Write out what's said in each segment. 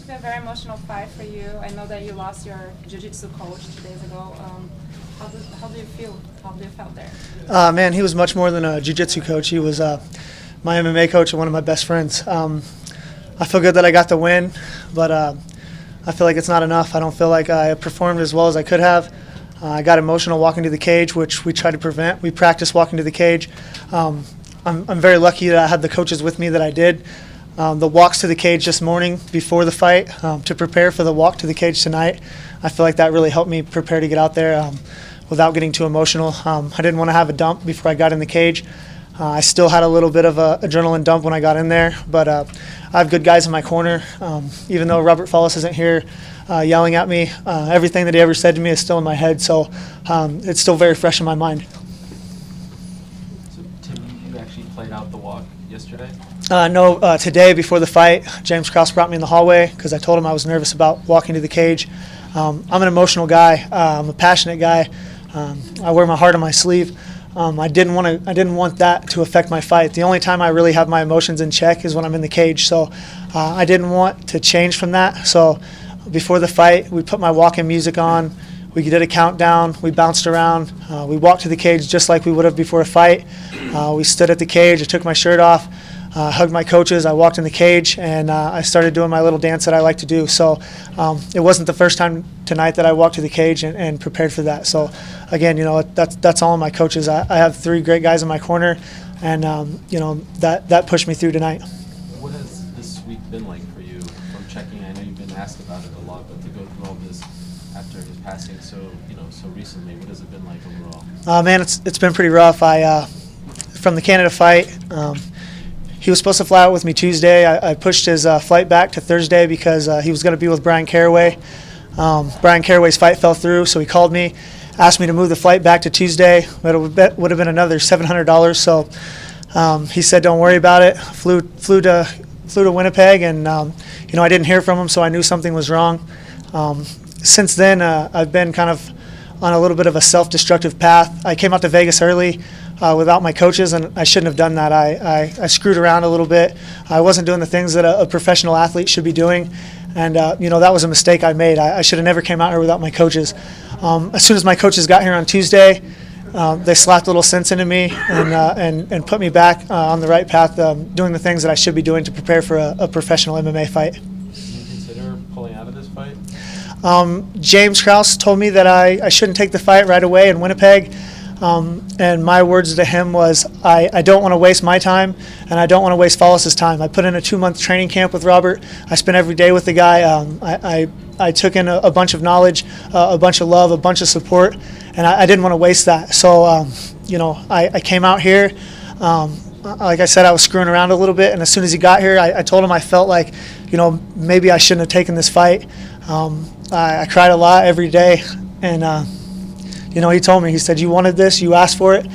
to be a very emotional fight for you. I know that you lost your jiu-jitsu coach 2 days ago. How do you feel? How do you felt there? Man, he was much more than a jiu-jitsu coach. He was my MMA coach and one of my best friends. I feel good that I got the win, but I feel like it's not enough. I don't feel like I performed as well as I could have. I got emotional walking to the cage, which we tried to prevent. We practiced walking to the cage. I'm very lucky that I had the coaches with me that I did. The walks to the cage this morning before the fight to prepare for the walk to the cage tonight, I feel like that really helped me prepare to get out there without getting too emotional. I didn't want to have a dump before I got in the cage. I still had a little bit of an adrenaline dump when I got in there, but I have good guys in my corner. Even though Robert Follis isn't here yelling at me, everything that he ever said to me is still in my head, so it's still very fresh in my mind. So, Tim, you actually played out the walk yesterday? No, today before the fight, James Krause brought me in the hallway because I told him I was nervous about walking to the cage. I'm an emotional guy. I'm a passionate guy. I wear my heart on my sleeve. I didn't want that to affect my fight. The only time I really have my emotions in check is when I'm in the cage. So I didn't want to change from that. So before the fight, we put my walking music on. We did a countdown. We bounced around. We walked to the cage just like we would have before a fight. We stood at the cage. I took my shirt off. Hugged my coaches. I walked in the cage, and I started doing my little dance that I like to do. So it wasn't the first time tonight that I walked to the cage and prepared for that. So again, that's all of my coaches. I have 3 great guys in my corner, and that pushed me through tonight. What has this week been like for you? From checking, I know you've been asked about it a lot, but to go through all this after his passing so recently, what has it been like overall? Man, it's been pretty rough. From the Canada fight. He was supposed to fly out with me Tuesday. I pushed his flight back to Thursday because he was going to be with Brian Caraway. Brian Caraway's fight fell through, so he called me, asked me to move the flight back to Tuesday. But it would have been another $700. So he said, "Don't worry about it." Flew to Winnipeg, and I didn't hear from him, so I knew something was wrong. Since then, I've been kind of on a little bit of a self-destructive path. I came out to Vegas early without my coaches, and I shouldn't have done that. I screwed around a little bit. I wasn't doing the things that a professional athlete should be doing, and that was a mistake I made. I should have never came out here without my coaches. As soon as my coaches got here on Tuesday, they slapped a little sense into me and put me back on the right path, doing the things that I should be doing to prepare for a professional MMA fight. Do you consider pulling out of this fight? James Krause told me that I shouldn't take the fight right away in Winnipeg. And my words to him was, I don't want to waste my time, and I don't want to waste Follis's time. I put in a 2-month training camp with Robert. I spent every day with the guy. I took in a bunch of knowledge, a bunch of love, a bunch of support, and I didn't want to waste that. So, I came out here. Like I said, I was screwing around a little bit, and as soon as he got here, I told him I felt like, maybe I shouldn't have taken this fight. I cried a lot every day, and he told me, he said, "You wanted this, you asked for it.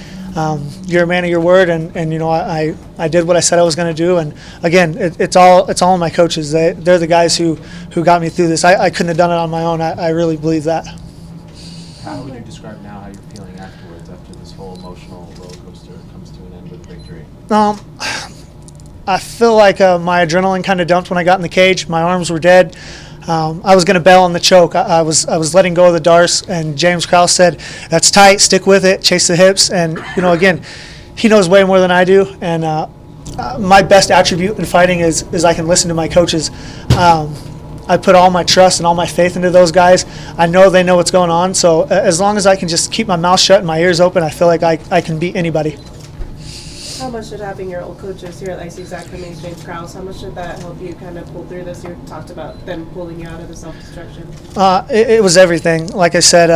You're a man of your word," and I did what I said I was going to do. And again, it's all my coaches. They're the guys who got me through this. I couldn't have done it on my own. I really believe that. How would you describe now how you're feeling afterwards, after this whole emotional roller coaster comes to an end with victory? I feel like my adrenaline kind of dumped when I got in the cage. My arms were dead. I was going to bail on the choke. I was letting go of the darce, and James Krause said, "That's tight, stick with it, chase the hips." And, again, he knows way more than I do. And my best attribute in fighting is I can listen to my coaches. I put all my trust and all my faith into those guys. I know they know what's going on. So as long as I can just keep my mouth shut and my ears open, I feel like I can beat anybody. How much did having your old coaches here at IC Zach Cummings, James Krause, how much did that help you kind of pull through this? You talked about them pulling you out of the self-destruction. It was everything. Like I said,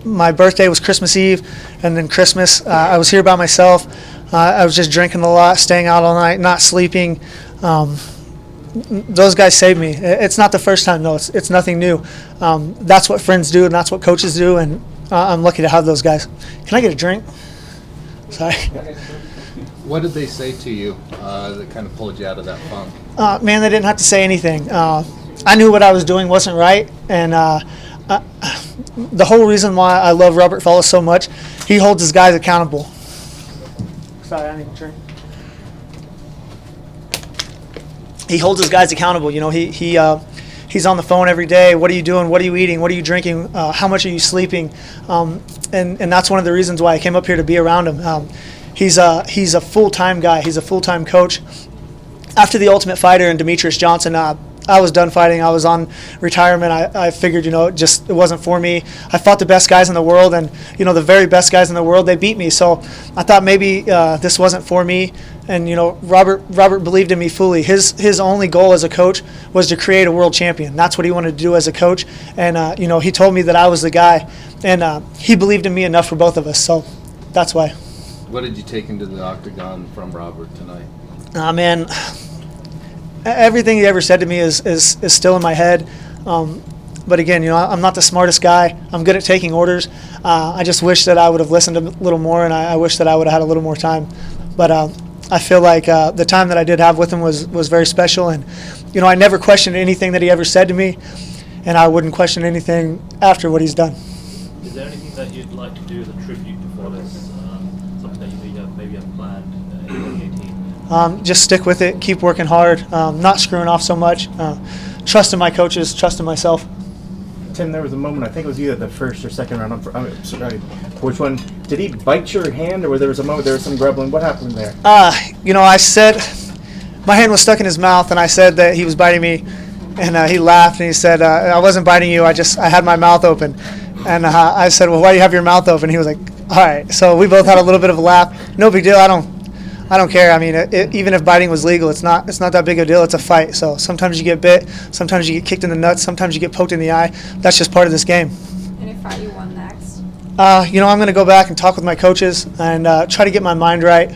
my birthday was Christmas Eve, and then Christmas, I was here by myself. I was just drinking a lot, staying out all night, not sleeping. Those guys saved me. It's not the first time, though. It's nothing new. That's what friends do, and that's what coaches do, and I'm lucky to have those guys. Can I get a drink? Sorry. What did they say to you that kind of pulled you out of that funk? Man, they didn't have to say anything. I knew what I was doing wasn't right, and the whole reason why I love Robert Follis so much, he holds his guys accountable. Sorry, I need a drink. He holds his guys accountable. he's on the phone every day. What are you doing? What are you eating? What are you drinking? How much are you sleeping? And that's one of the reasons why I came up here to be around him. He's a full-time guy. He's a full-time coach. After the Ultimate Fighter and Demetrius Johnson, I was done fighting. I was on retirement. I figured, it wasn't for me. I fought the best guys in the world, and, the very best guys in the world, they beat me. So I thought maybe this wasn't for me. And, Robert believed in me fully. His only goal as a coach was to create a world champion. That's what he wanted to do as a coach. And, he told me that I was the guy. And he believed in me enough for both of us. So that's why. What did you take into the octagon from Robert tonight? Man, everything he ever said to me is still in my head. But again, I'm not the smartest guy. I'm good at taking orders. I just wish that I would have listened a little more, and I wish that I would have had a little more time. But I feel like the time that I did have with him was very special. And, I never questioned anything that he ever said to me, and I wouldn't question anything after what he's done. Is there anything that you'd like to do as a tribute before this? Something that you maybe have planned in 2018? Just stick with it, keep working hard, not screwing off so much, trusting my coaches, trusting myself. Tim, there was a moment, I think it was either the first or second round, I'm sorry, which one? Did he bite your hand, or there was a moment there was some grumbling? What happened there? I said, my hand was stuck in his mouth, and I said that he was biting me, and he laughed, and he said, I wasn't biting you, I had my mouth open. And I said, well, why do you have your mouth open? He was like, all right. So we both had a little bit of a laugh. No big deal. I don't care. I mean, even if biting was legal, it's not that big of a deal. It's a fight. So sometimes you get bit, sometimes you get kicked in the nuts, sometimes you get poked in the eye. That's just part of this game. Any fight you want next? I'm going to go back and talk with my coaches and try to get my mind right.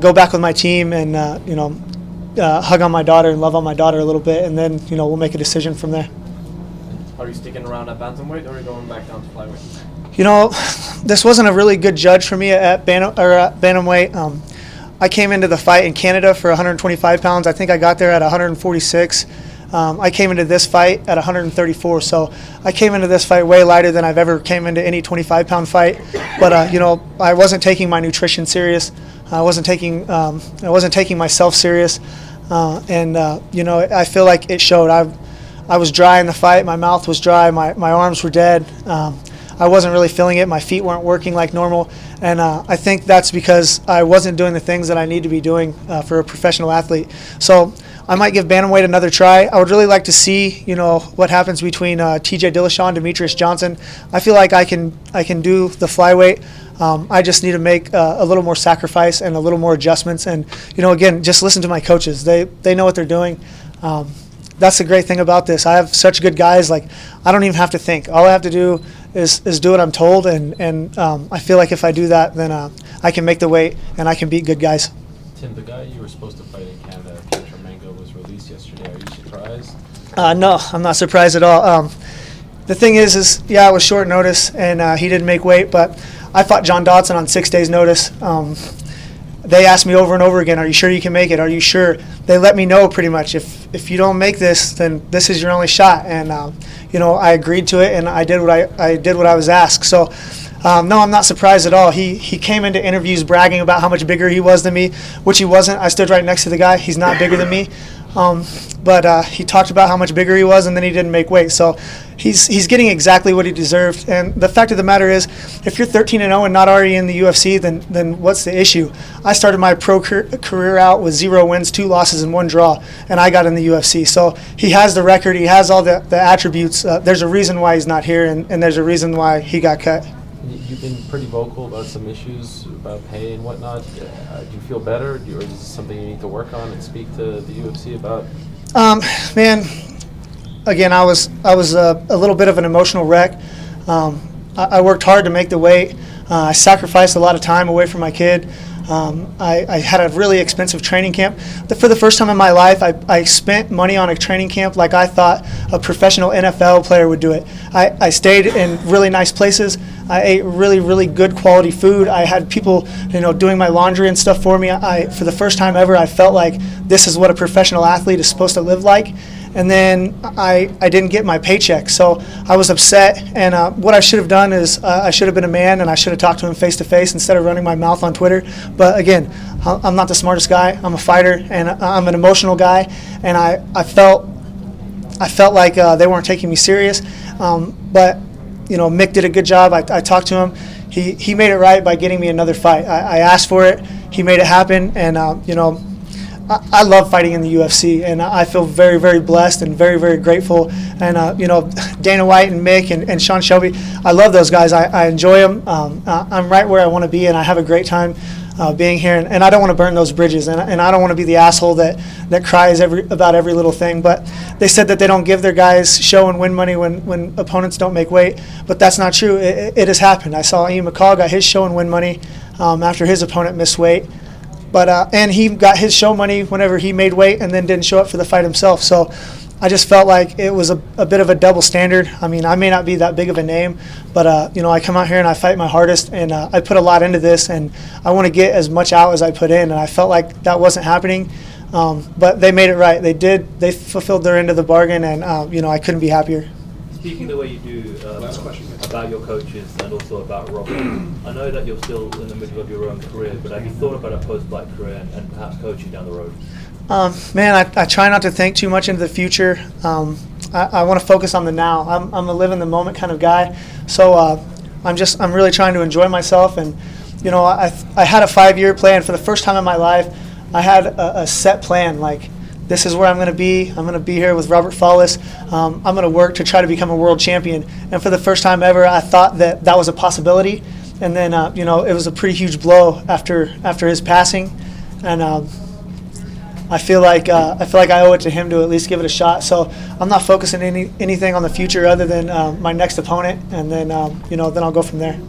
Go back with my team and hug on my daughter and love on my daughter a little bit, and then we'll make a decision from there. Are you sticking around at bantamweight, or are you going back down to flyweight? This wasn't a really good judge for me at bantamweight. I came into the fight in Canada for 125 pounds. I think I got there at 146. I came into this fight at 134. So I came into this fight way lighter than I've ever came into any 25-pound fight. But I wasn't taking my nutrition serious. I wasn't taking myself serious. I feel like it showed. I was dry in the fight. My mouth was dry. My arms were dead. I wasn't really feeling it. My feet weren't working like normal. And I think that's because I wasn't doing the things that I need to be doing for a professional athlete. So I might give bantamweight another try. I would really like to see, what happens between TJ Dillashaw and Demetrius Johnson. I feel like I can do the flyweight. I just need to make a little more sacrifice and a little more adjustments. And, again, just listen to my coaches. They know what they're doing. That's the great thing about this. I have such good guys. Like, I don't even have to think. All I have to do is do what I'm told, and I feel like if I do that, then I can make the weight and I can beat good guys. Tim, the guy you were supposed to fight in Canada, Peter Mango, was released yesterday. Are you surprised? No, I'm not surprised at all. The thing is it was short notice, and he didn't make weight, but I fought John Dodson on 6 days' notice. They asked me over and over again, are you sure you can make it? Are you sure? They let me know pretty much, if you don't make this, then this is your only shot. And, I agreed to it, and I did what I was asked. So, no, I'm not surprised at all. He came into interviews bragging about how much bigger he was than me, which he wasn't. I stood right next to the guy. He's not bigger than me. But he talked about how much bigger he was, and then he didn't make weight. So he's getting exactly what he deserved. And the fact of the matter is, if you're 13-0 and not already in the UFC, then what's the issue? I started my pro career out with 0 wins, 2 losses, and 1 draw, and I got in the UFC. So he has the record. He has all the attributes. There's a reason why he's not here, and there's a reason why he got cut. You've been pretty vocal about some issues about pay and whatnot. Do you feel better, or is this something you need to work on and speak to the UFC about? Man, again, I was a little bit of an emotional wreck. I worked hard to make the weight. I sacrificed a lot of time away from my kid. I had a really expensive training camp. For the first time in my life, I spent money on a training camp like I thought a professional NFL player would do it. I stayed in really nice places. I ate really, really good quality food. I had people, doing my laundry and stuff for me. For the first time ever, I felt like this is what a professional athlete is supposed to live like. And then I didn't get my paycheck, so I was upset. And what I should have done is I should have been a man, and I should have talked to him face to face instead of running my mouth on Twitter. But again, I'm not the smartest guy. I'm a fighter, and I'm an emotional guy. And I felt I felt like they weren't taking me serious. But Mick did a good job. I talked to him. He made it right by getting me another fight. I asked for it. He made it happen, and I love fighting in the UFC, and I feel very, very blessed and very, very grateful. And Dana White and Mick and Sean Shelby, I love those guys. I enjoy them. I'm right where I want to be, and I have a great time being here. And I don't want to burn those bridges, and I don't want to be the asshole that cries about every little thing. But they said that they don't give their guys show and win money when opponents don't make weight, but that's not true. It has happened. I saw Ian McCall got his show and win money after his opponent missed weight. But and he got his show money whenever he made weight and then didn't show up for the fight himself. So I just felt like it was a bit of a double standard. I mean, I may not be that big of a name, but I come out here and I fight my hardest, and I put a lot into this, and I want to get as much out as I put in. And I felt like that wasn't happening, but they made it right. They did. They fulfilled their end of the bargain, and I couldn't be happier. Speaking the way you do about your coaches and also about Robert, I know that you're still in the middle of your own career, but have you thought about a post-fight career and perhaps coaching down the road? Man, I try not to think too much into the future. I want to focus on the now. I'm a live in the moment kind of guy, so I'm really trying to enjoy myself. And I had a 5-year plan. For the first time in my life, I had a set plan. Like, this is where I'm going to be. I'm going to be here with Robert Follis. I'm going to work to try to become a world champion. And for the first time ever, I thought that was a possibility. And then it was a pretty huge blow after his passing. And I feel like I owe it to him to at least give it a shot. So I'm not focusing anything on the future other than my next opponent, and then then I'll go from there.